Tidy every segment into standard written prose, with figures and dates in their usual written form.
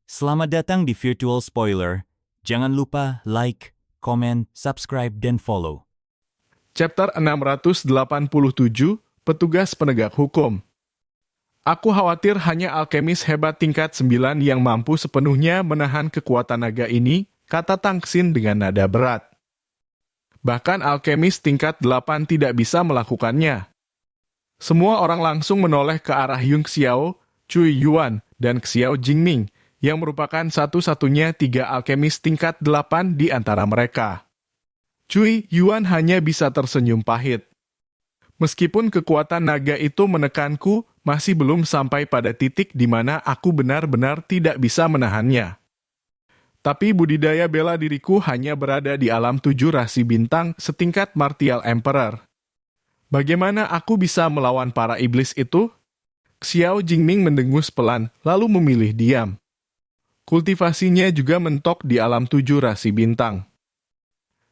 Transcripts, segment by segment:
Selamat datang di Virtual Spoiler. Jangan lupa like, komen, subscribe, dan follow. Chapter 687, Petugas Penegak Hukum. Aku khawatir hanya alkemis hebat tingkat 9 yang mampu sepenuhnya menahan kekuatan naga ini, kata Tang Xin dengan nada berat. Bahkan alkemis tingkat 8 tidak bisa melakukannya. Semua orang langsung menoleh ke arah Yung Xiao, Cui Yuan, dan Xiao Jingming, yang merupakan satu-satunya 3 alkemis tingkat 8 di antara mereka. Cui Yuan hanya bisa tersenyum pahit. Meskipun kekuatan naga itu menekanku, masih belum sampai pada titik di mana aku benar-benar tidak bisa menahannya. Tapi budidaya bela diriku hanya berada di alam 7 rasi bintang setingkat Martial Emperor. Bagaimana aku bisa melawan para iblis itu? Xiao Jingming mendengus pelan, lalu memilih diam. Kultivasinya juga mentok di alam 7 rasi bintang.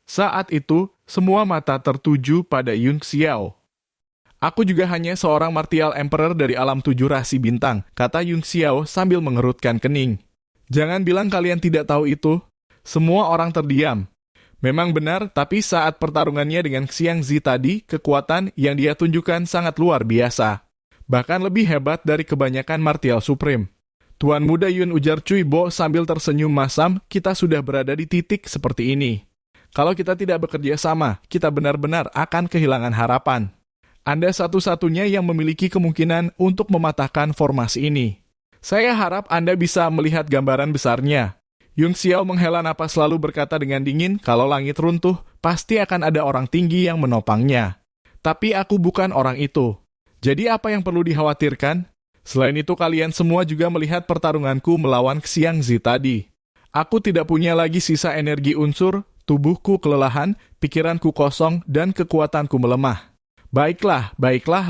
Saat itu, semua mata tertuju pada Yung Xiao. Aku juga hanya seorang Martial Emperor dari alam 7 rasi bintang, kata Yung Xiao sambil mengerutkan kening. Jangan bilang kalian tidak tahu itu. Semua orang terdiam. Memang benar, tapi saat pertarungannya dengan Xiang Zi tadi, kekuatan yang dia tunjukkan sangat luar biasa. Bahkan lebih hebat dari kebanyakan Martial Supreme. Tuan Muda Yun, ujar Cui Bo sambil tersenyum masam, kita sudah berada di titik seperti ini. Kalau kita tidak bekerja sama, kita benar-benar akan kehilangan harapan. Anda satu-satunya yang memiliki kemungkinan untuk mematahkan formasi ini. Saya harap Anda bisa melihat gambaran besarnya. Yung Xiao menghela napas lalu berkata dengan dingin, kalau langit runtuh, pasti akan ada orang tinggi yang menopangnya. Tapi aku bukan orang itu. Jadi apa yang perlu dikhawatirkan? Selain itu kalian semua juga melihat pertarunganku melawan Xiang Zi tadi. Aku tidak punya lagi sisa energi unsur, tubuhku kelelahan, pikiranku kosong, dan kekuatanku melemah. Baiklah,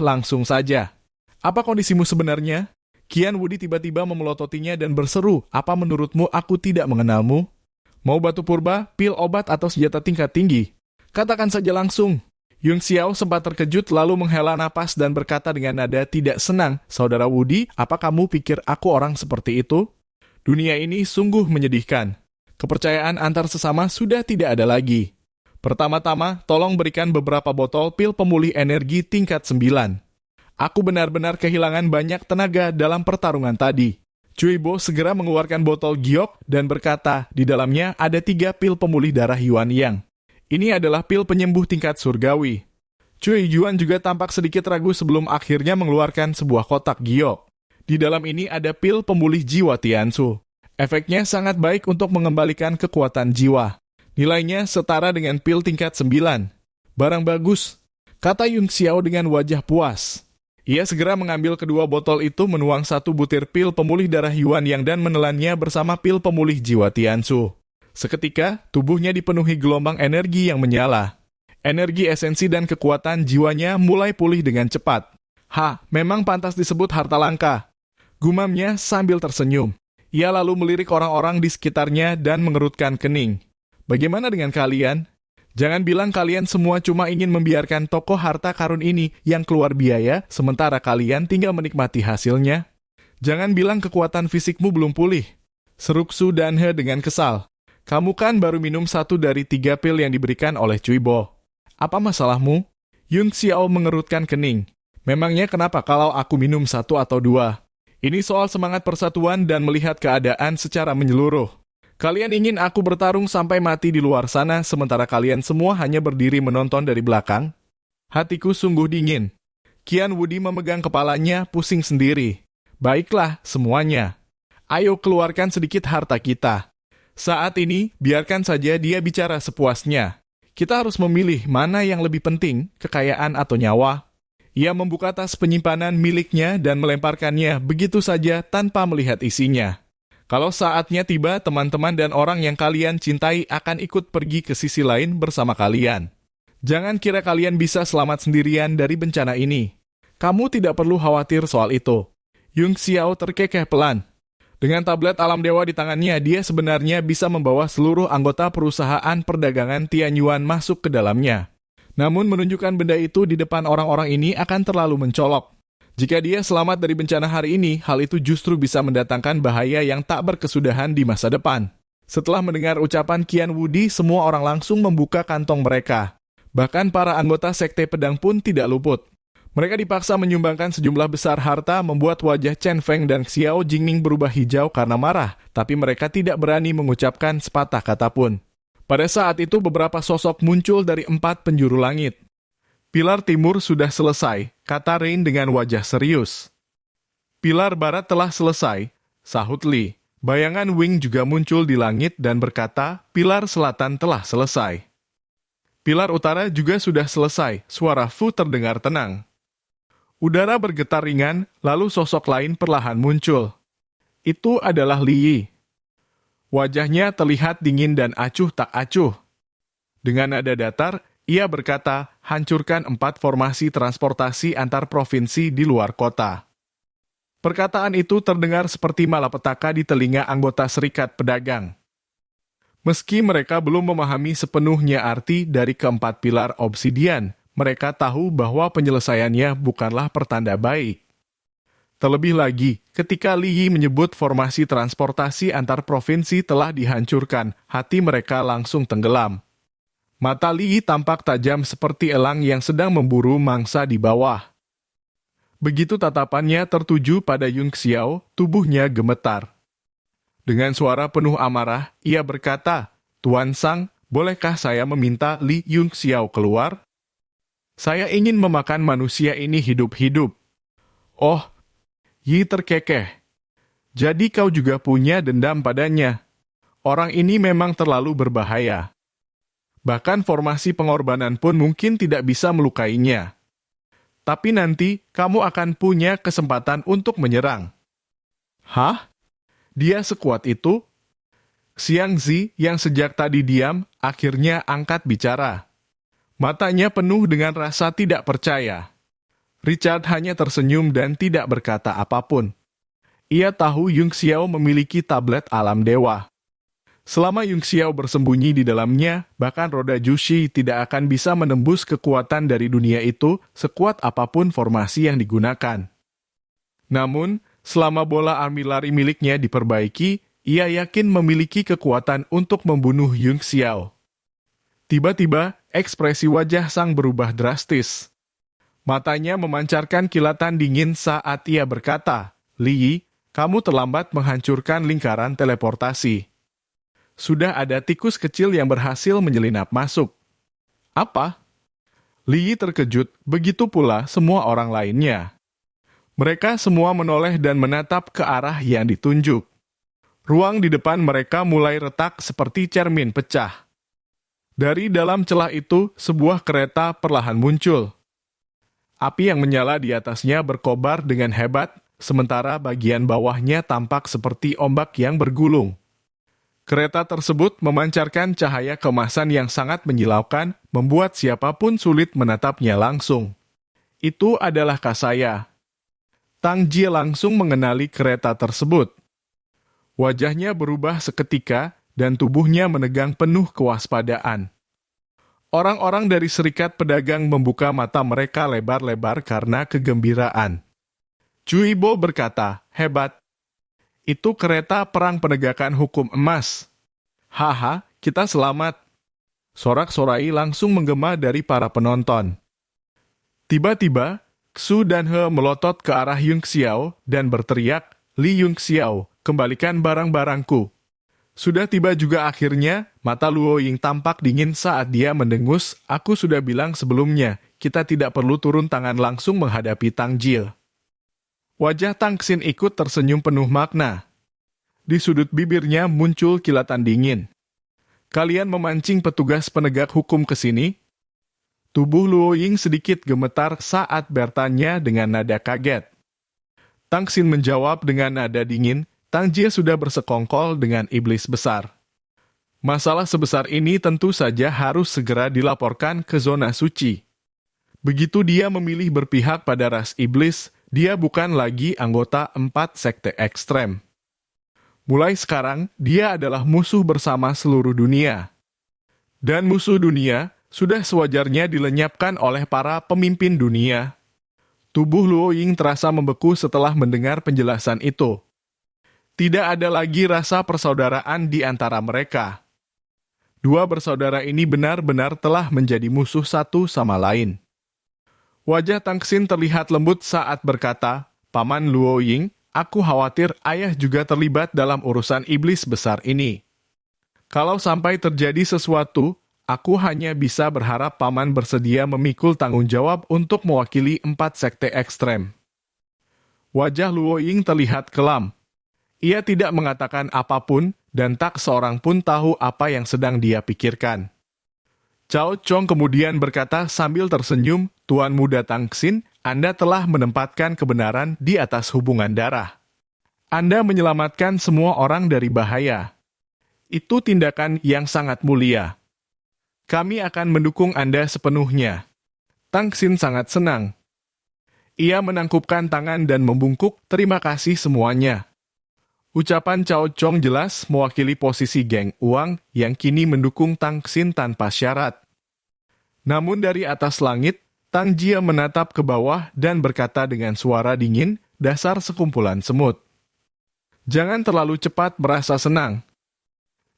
langsung saja. Apa kondisimu sebenarnya? Qian Wudi tiba-tiba memelototinya dan berseru, apa menurutmu aku tidak mengenalmu? Mau batu purba, pil obat atau senjata tingkat tinggi? Katakan saja langsung. Yung Xiao sempat terkejut lalu menghela napas dan berkata dengan nada tidak senang, Saudara Wudi, apa kamu pikir aku orang seperti itu? Dunia ini sungguh menyedihkan. Kepercayaan antar sesama sudah tidak ada lagi. Pertama-tama, tolong berikan beberapa botol pil pemulih energi tingkat 9. Aku benar-benar kehilangan banyak tenaga dalam pertarungan tadi. Cui Bo segera mengeluarkan botol giok dan berkata, di dalamnya ada 3 pil pemulih darah Yuan Yang. Ini adalah pil penyembuh tingkat surgawi. Cui Yuan juga tampak sedikit ragu sebelum akhirnya mengeluarkan sebuah kotak giok. Di dalam ini ada pil pemulih jiwa Tiansu. Efeknya sangat baik untuk mengembalikan kekuatan jiwa. Nilainya setara dengan pil tingkat 9. Barang bagus, kata Yung Xiao dengan wajah puas. Ia segera mengambil kedua botol itu, menuang 1 butir pil pemulih darah Yuan Yang dan menelannya bersama pil pemulih jiwa Tiansu. Seketika, tubuhnya dipenuhi gelombang energi yang menyala. Energi esensi dan kekuatan jiwanya mulai pulih dengan cepat. Memang pantas disebut harta langka. Gumamnya sambil tersenyum. Ia lalu melirik orang-orang di sekitarnya dan mengerutkan kening. Bagaimana dengan kalian? Jangan bilang kalian semua cuma ingin membiarkan tokoh harta karun ini yang keluar biaya, sementara kalian tinggal menikmati hasilnya. Jangan bilang kekuatan fisikmu belum pulih. Seruk Su Danhe dengan kesal. Kamu kan baru minum 1 dari 3 pil yang diberikan oleh Cui Bo. Apa masalahmu? Yung Xiao mengerutkan kening. Memangnya kenapa kalau aku minum 1 atau 2? Ini soal semangat persatuan dan melihat keadaan secara menyeluruh. Kalian ingin aku bertarung sampai mati di luar sana, sementara kalian semua hanya berdiri menonton dari belakang? Hatiku sungguh dingin. Qian Wudi memegang kepalanya, pusing sendiri. Baiklah, semuanya. Ayo keluarkan sedikit harta kita. Saat ini, biarkan saja dia bicara sepuasnya. Kita harus memilih mana yang lebih penting, kekayaan atau nyawa. Ia membuka tas penyimpanan miliknya dan melemparkannya begitu saja tanpa melihat isinya. Kalau saatnya tiba, teman-teman dan orang yang kalian cintai akan ikut pergi ke sisi lain bersama kalian. Jangan kira kalian bisa selamat sendirian dari bencana ini. Kamu tidak perlu khawatir soal itu. Yung Xiao terkekeh pelan. Dengan tablet alam dewa di tangannya, dia sebenarnya bisa membawa seluruh anggota perusahaan perdagangan Tianyuan masuk ke dalamnya. Namun menunjukkan benda itu di depan orang-orang ini akan terlalu mencolok. Jika dia selamat dari bencana hari ini, hal itu justru bisa mendatangkan bahaya yang tak berkesudahan di masa depan. Setelah mendengar ucapan Qian Wudi, semua orang langsung membuka kantong mereka. Bahkan para anggota sekte pedang pun tidak luput. Mereka dipaksa menyumbangkan sejumlah besar harta, membuat wajah Chen Feng dan Xiao Jingming berubah hijau karena marah, tapi mereka tidak berani mengucapkan sepatah kata pun. Pada saat itu beberapa sosok muncul dari 4 penjuru langit. Pilar timur sudah selesai, kata Rain dengan wajah serius. Pilar barat telah selesai, sahut Li. Bayangan Wing juga muncul di langit dan berkata, pilar selatan telah selesai. Pilar utara juga sudah selesai, suara Fu terdengar tenang. Udara bergetar ringan, lalu sosok lain perlahan muncul. Itu adalah Li Yi. Wajahnya terlihat dingin dan acuh tak acuh. Dengan nada datar, ia berkata, hancurkan 4 formasi transportasi antar provinsi di luar kota. Perkataan itu terdengar seperti malapetaka di telinga anggota Serikat Pedagang. Meski mereka belum memahami sepenuhnya arti dari keempat pilar obsidian, mereka tahu bahwa penyelesaiannya bukanlah pertanda baik. Terlebih lagi, ketika Li Yi menyebut formasi transportasi antar provinsi telah dihancurkan, hati mereka langsung tenggelam. Mata Li Yi tampak tajam seperti elang yang sedang memburu mangsa di bawah. Begitu tatapannya tertuju pada Yung Xiao, tubuhnya gemetar. Dengan suara penuh amarah, ia berkata, Tuan Sang, bolehkah saya meminta Li Yung Xiao keluar? Saya ingin memakan manusia ini hidup-hidup. Oh, Yi terkekeh. Jadi kau juga punya dendam padanya. Orang ini memang terlalu berbahaya. Bahkan formasi pengorbanan pun mungkin tidak bisa melukainya. Tapi nanti kamu akan punya kesempatan untuk menyerang. Hah? Dia sekuat itu? Xiang Zi yang sejak tadi diam, akhirnya angkat bicara. Matanya penuh dengan rasa tidak percaya. Richard hanya tersenyum dan tidak berkata apapun. Ia tahu Yung Xiao memiliki tablet alam dewa. Selama Yung Xiao bersembunyi di dalamnya, bahkan roda Jushi tidak akan bisa menembus kekuatan dari dunia itu sekuat apapun formasi yang digunakan. Namun, selama bola army lari miliknya diperbaiki, ia yakin memiliki kekuatan untuk membunuh Yung Xiao. Tiba-tiba, ekspresi wajah Sang berubah drastis. Matanya memancarkan kilatan dingin saat ia berkata, Li Yi, kamu terlambat menghancurkan lingkaran teleportasi. Sudah ada tikus kecil yang berhasil menyelinap masuk. Apa? Li Yi terkejut, begitu pula semua orang lainnya. Mereka semua menoleh dan menatap ke arah yang ditunjuk. Ruang di depan mereka mulai retak seperti cermin pecah. Dari dalam celah itu, sebuah kereta perlahan muncul. Api yang menyala di atasnya berkobar dengan hebat, sementara bagian bawahnya tampak seperti ombak yang bergulung. Kereta tersebut memancarkan cahaya kemasan yang sangat menyilaukan, membuat siapapun sulit menatapnya langsung. Itu adalah Kasaya. Tang Jie langsung mengenali kereta tersebut. Wajahnya berubah seketika, dan tubuhnya menegang penuh kewaspadaan. Orang-orang dari Serikat Pedagang membuka mata mereka lebar-lebar karena kegembiraan. Cui Bo berkata, hebat. Itu kereta perang penegakan hukum emas. Haha, kita selamat. Sorak-sorai langsung menggema dari para penonton. Tiba-tiba, Xu dan He melotot ke arah Yung Xiao dan berteriak, Li Yung Xiao, kembalikan barang-barangku. Sudah tiba juga akhirnya, mata Luo Ying tampak dingin saat dia mendengus, aku sudah bilang sebelumnya, kita tidak perlu turun tangan langsung menghadapi Tang Jie. Wajah Tang Xin ikut tersenyum penuh makna. Di sudut bibirnya muncul kilatan dingin. Kalian memancing petugas penegak hukum ke sini? Tubuh Luo Ying sedikit gemetar saat bertanya dengan nada kaget. Tang Xin menjawab dengan nada dingin, Tang Jie sudah bersekongkol dengan iblis besar. Masalah sebesar ini tentu saja harus segera dilaporkan ke zona suci. Begitu dia memilih berpihak pada ras iblis, dia bukan lagi anggota 4 sekte ekstrem. Mulai sekarang, dia adalah musuh bersama seluruh dunia. Dan musuh dunia sudah sewajarnya dilenyapkan oleh para pemimpin dunia. Tubuh Luo Ying terasa membeku setelah mendengar penjelasan itu. Tidak ada lagi rasa persaudaraan di antara mereka. Dua bersaudara ini benar-benar telah menjadi musuh satu sama lain. Wajah Tang Xin terlihat lembut saat berkata, "Paman Luo Ying, aku khawatir ayah juga terlibat dalam urusan iblis besar ini. Kalau sampai terjadi sesuatu, aku hanya bisa berharap paman bersedia memikul tanggung jawab untuk mewakili 4 sekte ekstrem." Wajah Luo Ying terlihat kelam. Ia tidak mengatakan apapun dan tak seorang pun tahu apa yang sedang dia pikirkan. Cao Chong kemudian berkata sambil tersenyum, "Tuan Muda Tang Xin, Anda telah menempatkan kebenaran di atas hubungan darah. Anda menyelamatkan semua orang dari bahaya. Itu tindakan yang sangat mulia. Kami akan mendukung Anda sepenuhnya." Tang Xin sangat senang. Ia menangkupkan tangan dan membungkuk, "Terima kasih semuanya." Ucapan Cao Chong jelas mewakili posisi geng Uang yang kini mendukung Tang Xin tanpa syarat. Namun dari atas langit, Tang Jia menatap ke bawah dan berkata dengan suara dingin, "Dasar sekumpulan semut. Jangan terlalu cepat merasa senang.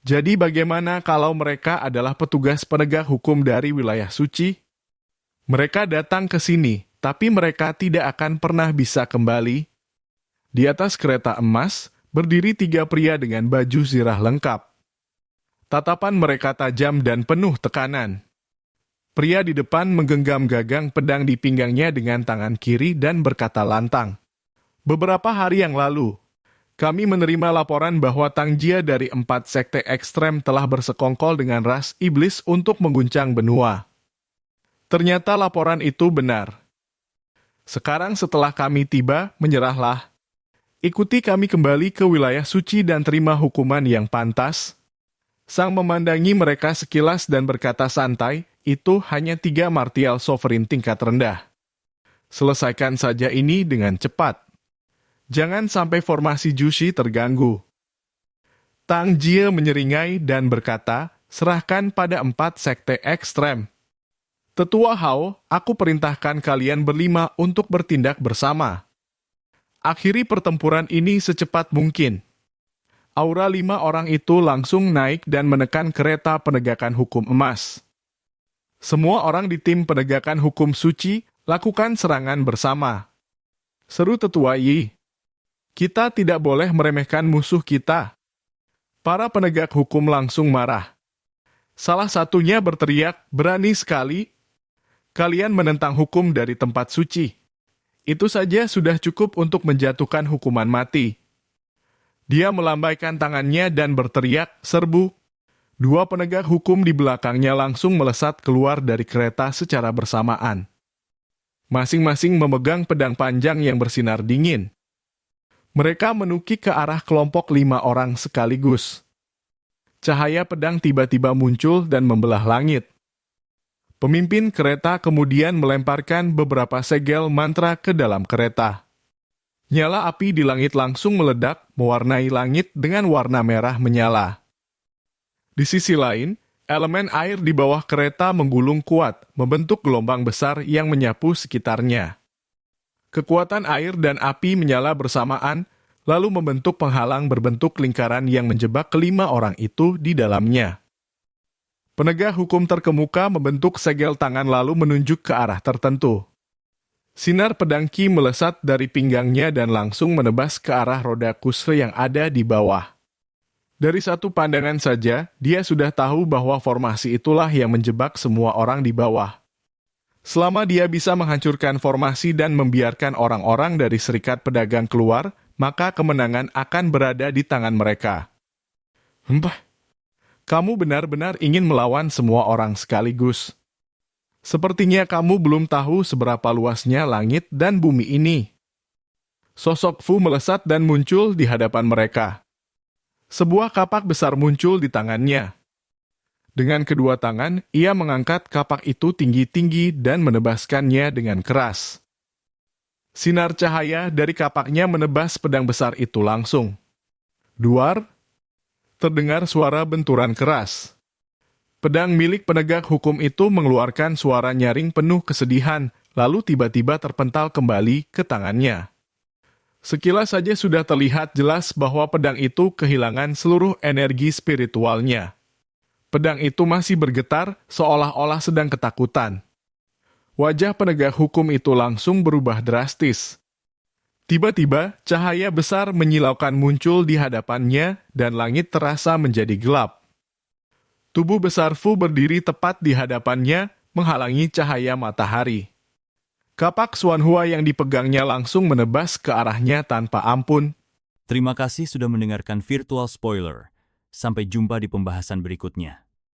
Jadi bagaimana kalau mereka adalah petugas penegak hukum dari wilayah suci? Mereka datang ke sini, tapi mereka tidak akan pernah bisa kembali." Di atas kereta emas, berdiri 3 pria dengan baju zirah lengkap. Tatapan mereka tajam dan penuh tekanan. Pria di depan menggenggam gagang pedang di pinggangnya dengan tangan kiri dan berkata lantang, "Beberapa hari yang lalu, kami menerima laporan bahwa Tang Jia dari 4 sekte ekstrem telah bersekongkol dengan ras iblis untuk mengguncang benua. Ternyata laporan itu benar. Sekarang setelah kami tiba, menyerahlah. Ikuti kami kembali ke wilayah suci dan terima hukuman yang pantas." Sang memandangi mereka sekilas dan berkata santai, "Itu hanya 3 martial sovereign tingkat rendah. Selesaikan saja ini dengan cepat. Jangan sampai formasi Jushi terganggu." Tang Jie menyeringai dan berkata, "Serahkan pada 4 sekte ekstrem. Tetua Hao, aku perintahkan kalian berlima untuk bertindak bersama. Akhiri pertempuran ini secepat mungkin." Aura 5 orang itu langsung naik dan menekan kereta penegakan hukum emas. Semua orang di tim penegakan hukum suci lakukan serangan bersama. Seru Tetua Yi, "Kita tidak boleh meremehkan musuh kita." Para penegak hukum langsung marah. Salah satunya berteriak, "Berani sekali kalian menentang hukum dari tempat suci. Itu saja sudah cukup untuk menjatuhkan hukuman mati." Dia melambaikan tangannya dan berteriak, "Serbu!" 2 penegak hukum di belakangnya langsung melesat keluar dari kereta secara bersamaan. Masing-masing memegang pedang panjang yang bersinar dingin. Mereka menukik ke arah kelompok 5 orang sekaligus. Cahaya pedang tiba-tiba muncul dan membelah langit. Pemimpin kereta kemudian melemparkan beberapa segel mantra ke dalam kereta. Nyala api di langit langsung meledak, mewarnai langit dengan warna merah menyala. Di sisi lain, elemen air di bawah kereta menggulung kuat, membentuk gelombang besar yang menyapu sekitarnya. Kekuatan air dan api menyala bersamaan, lalu membentuk penghalang berbentuk lingkaran yang menjebak ke-5 orang itu di dalamnya. Penegak hukum terkemuka membentuk segel tangan lalu menunjuk ke arah tertentu. Sinar pedang Qi melesat dari pinggangnya dan langsung menebas ke arah roda kusle yang ada di bawah. Dari satu pandangan saja, dia sudah tahu bahwa formasi itulah yang menjebak semua orang di bawah. Selama dia bisa menghancurkan formasi dan membiarkan orang-orang dari serikat pedagang keluar, maka kemenangan akan berada di tangan mereka. Kamu benar-benar ingin melawan semua orang sekaligus. Sepertinya kamu belum tahu seberapa luasnya langit dan bumi ini." Sosok Fu melesat dan muncul di hadapan mereka. Sebuah kapak besar muncul di tangannya. Dengan kedua tangan, ia mengangkat kapak itu tinggi-tinggi dan menebaskannya dengan keras. Sinar cahaya dari kapaknya menebas pedang besar itu langsung. Duar, terdengar suara benturan keras. Pedang milik penegak hukum itu mengeluarkan suara nyaring penuh kesedihan, lalu tiba-tiba terpental kembali ke tangannya. Sekilas saja sudah terlihat jelas bahwa pedang itu kehilangan seluruh energi spiritualnya. Pedang itu masih bergetar seolah-olah sedang ketakutan. Wajah penegak hukum itu langsung berubah drastis. Tiba-tiba, cahaya besar menyilaukan muncul di hadapannya dan langit terasa menjadi gelap. Tubuh besar Fu berdiri tepat di hadapannya, menghalangi cahaya matahari. Kapak Xuanhua yang dipegangnya langsung menebas ke arahnya tanpa ampun. Terima kasih sudah mendengarkan Virtual Spoiler. Sampai jumpa di pembahasan berikutnya.